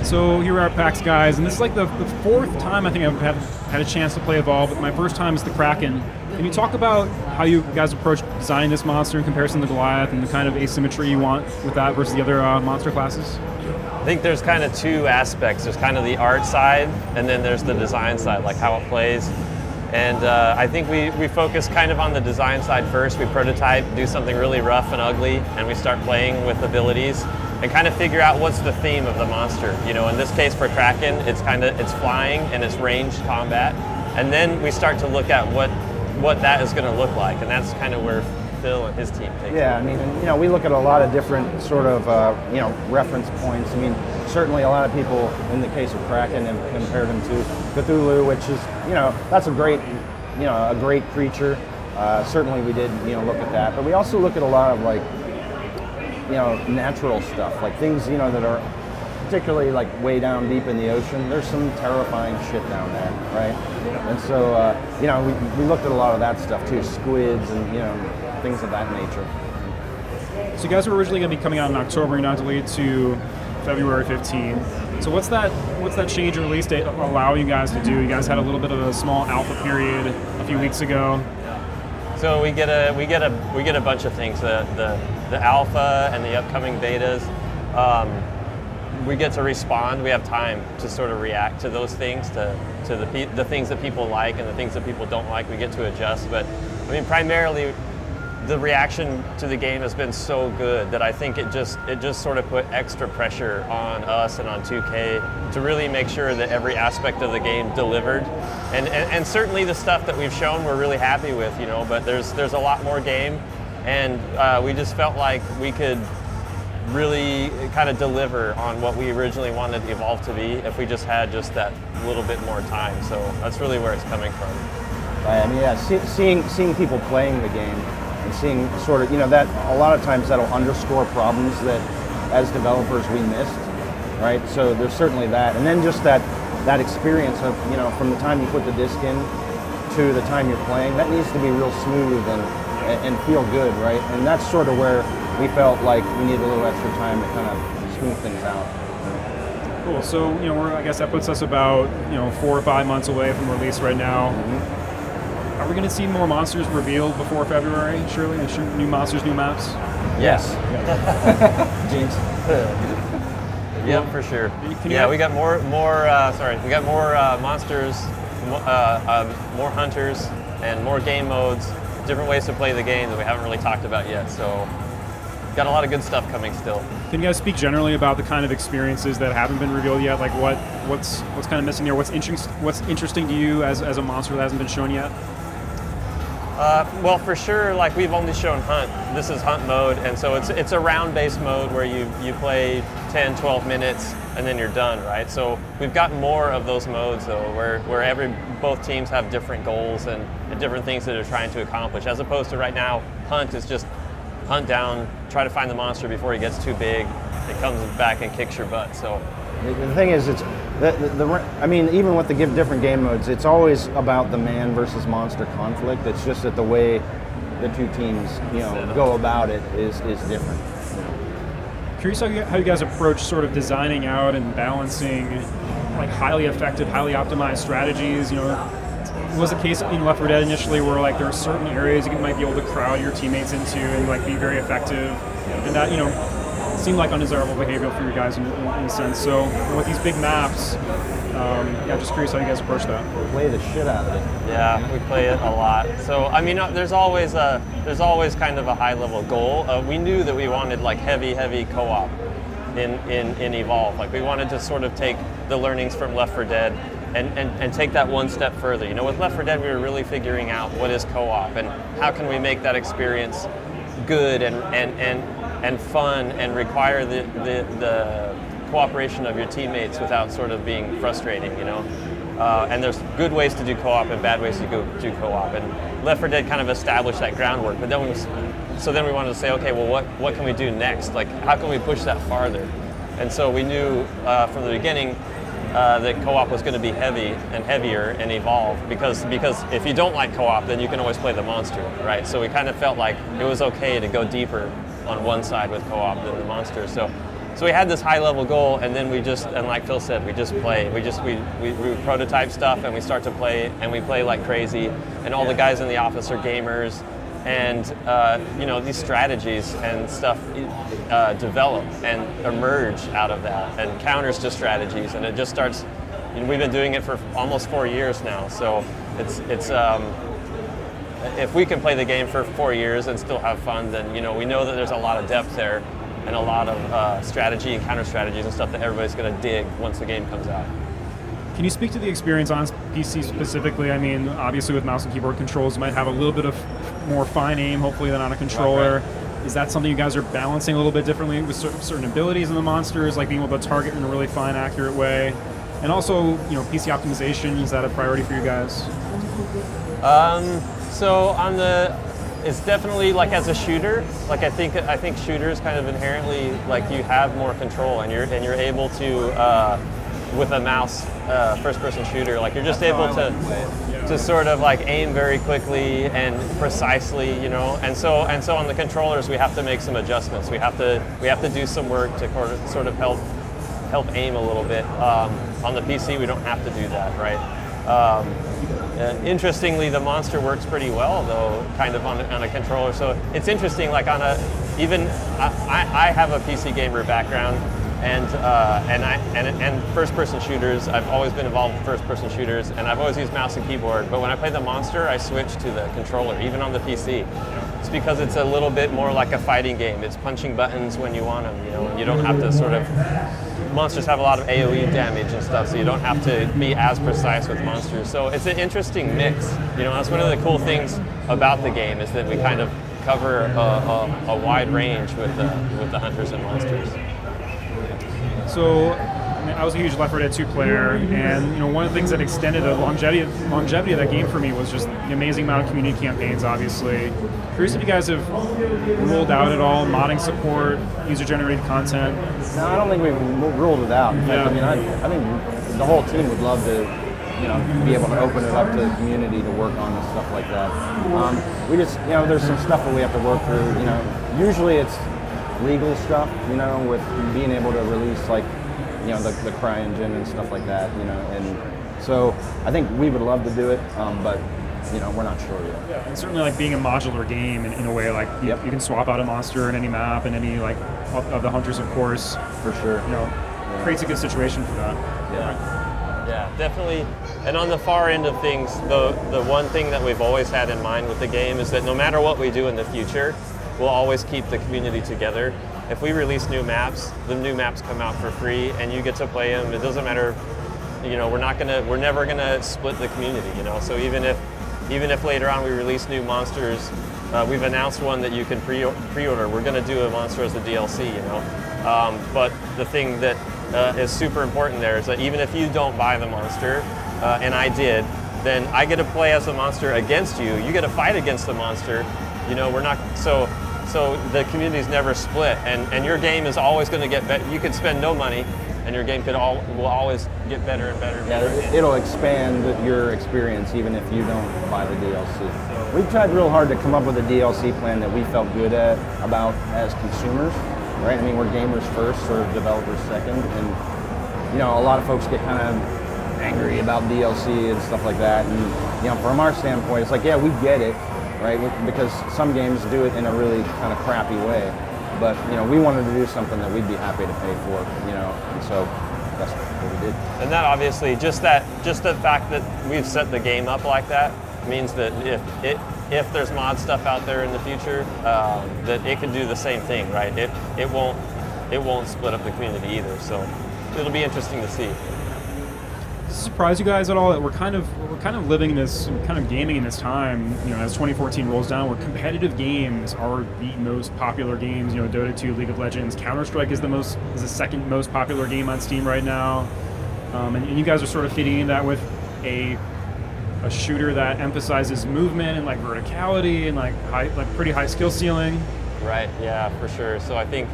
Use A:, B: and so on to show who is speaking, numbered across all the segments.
A: So here we are at PAX, guys, and this is like the fourth time I think I've had a chance to play Evolve, but my first time is the Kraken. Can you talk about how you guys approach designing this monster in comparison to Goliath and the kind of asymmetry you want with that versus the other monster classes?
B: I think there's kind of two aspects. There's kind of the art side, and then there's the design side, like how it plays. And I think we focus kind of on the design side first. We prototype, do something really rough and ugly, and we start playing with abilities and kind of figure out what's the theme of the monster. You know, in this case for Kraken, it's flying and it's ranged combat. And then we start to look at what that is going to look like, and that's kind of where Phil and his team take it.
C: Yeah, I mean, you know, we look at a lot of different sort of, you know, reference points. I mean, certainly a lot of people, in the case of Kraken, have compared him to Cthulhu, which is, you know, that's a great, you know, a great creature. Certainly we did, you know, look at that. But we also look at a lot of, like, you know, natural stuff, like things, you know, that are particularly like way down deep in the ocean. There's some terrifying shit down there, right? And so, you know, we looked at a lot of that stuff too, squids and, you know, things of that nature.
A: So you guys were originally going to be coming out in October, you're now delayed to February 15. So what's that change in release date allow you guys to do? You guys had a little bit of a small alpha period a few weeks ago.
B: So we get a bunch of things. The alpha and the upcoming betas. We get to respond. We have time to sort of react to those things, to the things that people like and the things that people don't like. We get to adjust. But I mean, primarily, the reaction to the game has been so good that I think it just sort of put extra pressure on us and on 2K to really make sure that every aspect of the game delivered. And certainly the stuff that we've shown we're really happy with, you know, but there's a lot more game, and we just felt like we could really kind of deliver on what we originally wanted Evolve to be if we just had just that little bit more time. So that's really where it's coming from.
C: I mean, yeah, seeing people playing the game and seeing sort of, you know, that a lot of times that'll underscore problems that as developers we missed, right? So there's certainly that. And then just that experience of, you know, from the time you put the disc in to the time you're playing, that needs to be real smooth and feel good, right? And that's sort of where we felt like we needed a little extra time to kind of smooth things out.
A: Cool. So, you know, I guess that puts us about, you know, 4 or 5 months away from release right now. Mm-hmm. Are we going to see more monsters revealed before February? Surely, new monsters, new maps.
B: Yes.
C: James.
B: Yeah, for sure. Yeah, we got more monsters, more hunters, and more game modes, different ways to play the game that we haven't really talked about yet. So, got a lot of good stuff coming still.
A: Can you guys speak generally about the kind of experiences that haven't been revealed yet? Like what's kind of missing here? What's interesting to you as a monster that hasn't been shown yet?
B: Well, for sure, like we've only shown Hunt. This is Hunt mode, and so it's a round-based mode where you play 10, 12 minutes, and then you're done, right? So we've got more of those modes, though, where both teams have different goals and different things that they're trying to accomplish, as opposed to right now, Hunt is just hunt down, try to find the monster before he gets too big. It comes back and kicks your butt. So
C: the thing is, it's I mean, even with the different game modes, it's always about the man versus monster conflict. It's just that the way the two teams, you know, go about it is different.
A: Curious how you guys approach sort of designing out and balancing like highly effective, highly optimized strategies. You know, was the case in Left 4 Dead initially where like there are certain areas you might be able to crowd your teammates into and like be very effective, and that, you know, seemed like undesirable behavior for you guys in a sense. So with these big maps, yeah, just curious how you guys approach that.
C: Play the shit out of it.
B: Yeah, we play it a lot. So I mean, there's always kind of a high level goal. We knew that we wanted like heavy co-op in Evolve. Like we wanted to sort of take the learnings from Left 4 Dead and take that one step further. You know, with Left 4 Dead, we were really figuring out what is co-op and how can we make that experience good and fun and require the cooperation of your teammates without sort of being frustrating, you know. And there's good ways to do co-op and bad ways to do co-op. And Left 4 Dead kind of established that groundwork. But then we wanted to say, okay, well, what can we do next? Like, how can we push that farther? And so we knew from the beginning that co-op was going to be heavy and heavier in Evolve because if you don't like co-op, then you can always play the monster, right? So we kind of felt like it was okay to go deeper on one side with co-op than the monster. So So we had this high level goal, and then we just, and like Phil said, we just play. We prototype stuff, and we start to play, and we play like crazy. And all the guys in the office are gamers, and you know, these strategies and stuff develop and emerge out of that, and counters to strategies, and it just starts. You know, we've been doing it for almost 4 years now, so it's if we can play the game for 4 years and still have fun, then you know, we know that there's a lot of depth there and a lot of strategy and counter strategies and stuff that everybody's going to dig once the game comes out.
A: Can you speak to the experience on PC specifically? I mean, obviously with mouse and keyboard controls, you might have a little bit of more fine aim, hopefully, than on a controller. Right. Is that something you guys are balancing a little bit differently with certain abilities in the monsters, like being able to target in a really fine, accurate way? And also, you know, PC optimization, is that a priority for you guys?
B: So on the, it's definitely like as a shooter, like I think shooters kind of inherently, like you have more control, and you're able to with a mouse first-person shooter, like you're just able to sort of like aim very quickly and precisely, you know. And so on the controllers, we have to make some adjustments. We have to do some work to sort of help aim a little bit. On the PC, we don't have to do that, right? Interestingly, the monster works pretty well, though, kind of on a controller. So it's interesting, like on a, even I have a PC gamer background, and first-person shooters. I've always been involved with first-person shooters, and I've always used mouse and keyboard. But when I play the monster, I switch to the controller, even on the PC. It's because it's a little bit more like a fighting game. It's punching buttons when you want them, you know, and you don't have to sort of. Monsters have a lot of AoE damage and stuff, so you don't have to be as precise with monsters. So it's an interesting mix. You know, that's one of the cool things about the game, is that we kind of cover a wide range with the hunters and monsters.
A: So, I mean, I was a huge Left 4 Dead 2 player, and you know, one of the things that extended the longevity of that game for me was just the amazing amount of community campaigns. Obviously, curious if you guys have rolled out at all modding support, user-generated content.
C: No, I don't think we've ruled it out. In fact, I mean, I think the whole team would love to, you know, be able to open it up to the community to work on and stuff like that. We just, you know, there's some stuff that we have to work through. You know, usually it's legal stuff, you know, with being able to release, like, you know, the CryEngine and stuff like that, you know, and so I think we would love to do it, but you know, we're not sure yet.
A: Yeah, and certainly like being a modular game in a way, like you can swap out a monster in any map and any like of the hunters, of course.
C: For sure.
A: You know, creates a good situation for that.
B: Yeah, definitely. And on the far end of things, the one thing that we've always had in mind with the game is that no matter what we do in the future, we'll always keep the community together. If we release new maps, the new maps come out for free, and you get to play them. It doesn't matter, you know, we're never gonna split the community, you know. So even if later on we release new monsters, we've announced one that you can pre-order. We're gonna do a monster as a DLC, you know. But the thing that is super important there is that even if you don't buy the monster, and I did, then I get to play as the monster against you. You get to fight against the monster. You know, we're not, so the community's never split, and your game is always going to get better. You could spend no money, and your game will always get better and better. And better.
C: Yeah, it'll expand your experience even if you don't buy the DLC. We've tried real hard to come up with a DLC plan that we felt good about as consumers, right? I mean, we're gamers first, sort of developers second, and you know, a lot of folks get kind of angry about DLC and stuff like that, and you know, from our standpoint, it's like, yeah, we get it. Right, because some games do it in a really kind of crappy way, but you know, we wanted to do something that we'd be happy to pay for, you know, and so that's what we did.
B: And that obviously, just the fact that we've set the game up like that means that if there's mod stuff out there in the future, that it can do the same thing, right? It won't split up the community either. So it'll be interesting to see.
A: Does it surprise you guys at all that we're kind of living in this kind of gaming in this time, you know, as 2014 rolls down, where competitive games are the most popular games, you know, Dota 2, League of Legends, Counter-Strike is the second most popular game on Steam right now, and you guys are sort of fitting in that with a shooter that emphasizes movement and like verticality and like pretty high skill ceiling.
B: Right. Yeah, for sure. So I think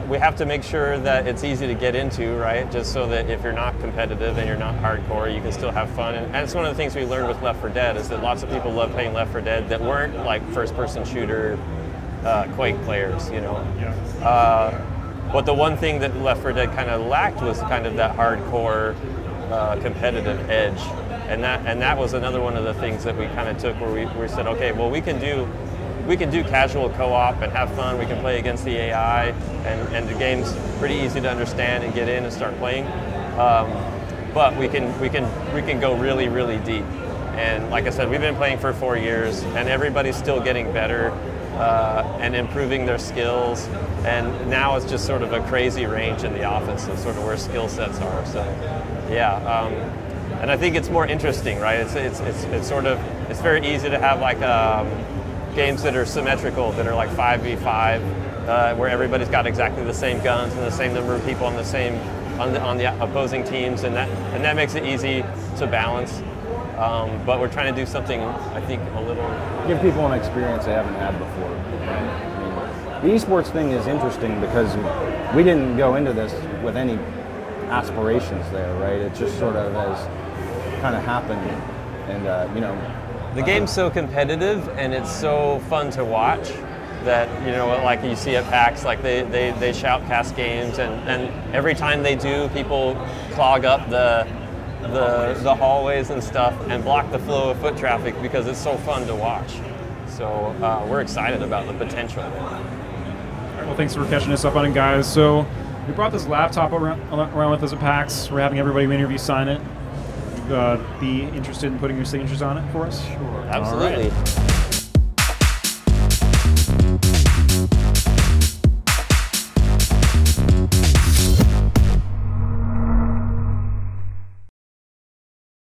B: we have to make sure that it's easy to get into, right? Just so that if you're not competitive and you're not hardcore, you can still have fun. And it's one of the things we learned with Left 4 Dead is that lots of people love playing Left 4 Dead that weren't like first-person shooter Quake players, you know.
A: Yeah.
B: But the one thing that Left 4 Dead kind of lacked was kind of that hardcore competitive edge. And that was another one of the things that we kind of took where we said, okay, well, we can do casual co-op and have fun. We can play against the AI, and the game's pretty easy to understand and get in and start playing. But we can go really, really deep. And like I said, we've been playing for 4 years, and everybody's still getting better and improving their skills. And now it's just sort of a crazy range in the office of sort of where skill sets are. So, yeah. And I think it's more interesting, right? It's sort of, it's very easy to have like games that are symmetrical, that are like 5v5, where everybody's got exactly the same guns and the same number of people on the same on the opposing teams, and that makes it easy to balance. But we're trying to do something, I think, a little...
C: Give people an experience they haven't had before. Right? I mean, the esports thing is interesting because we didn't go into this with any aspirations there, right? It just sort of has kind of happened, and you know...
B: The game's so competitive, and it's so fun to watch that, you know, like you see at PAX, like they shoutcast games, and every time they do, people clog up the hallways and stuff and block the flow of foot traffic because it's so fun to watch. So we're excited about the potential.
A: All right, well, thanks for catching us up on it, guys. So we brought this laptop around with us at PAX. We're having everybody we interview sign it. Be interested in putting your signatures on it for us?
B: Sure. Absolutely.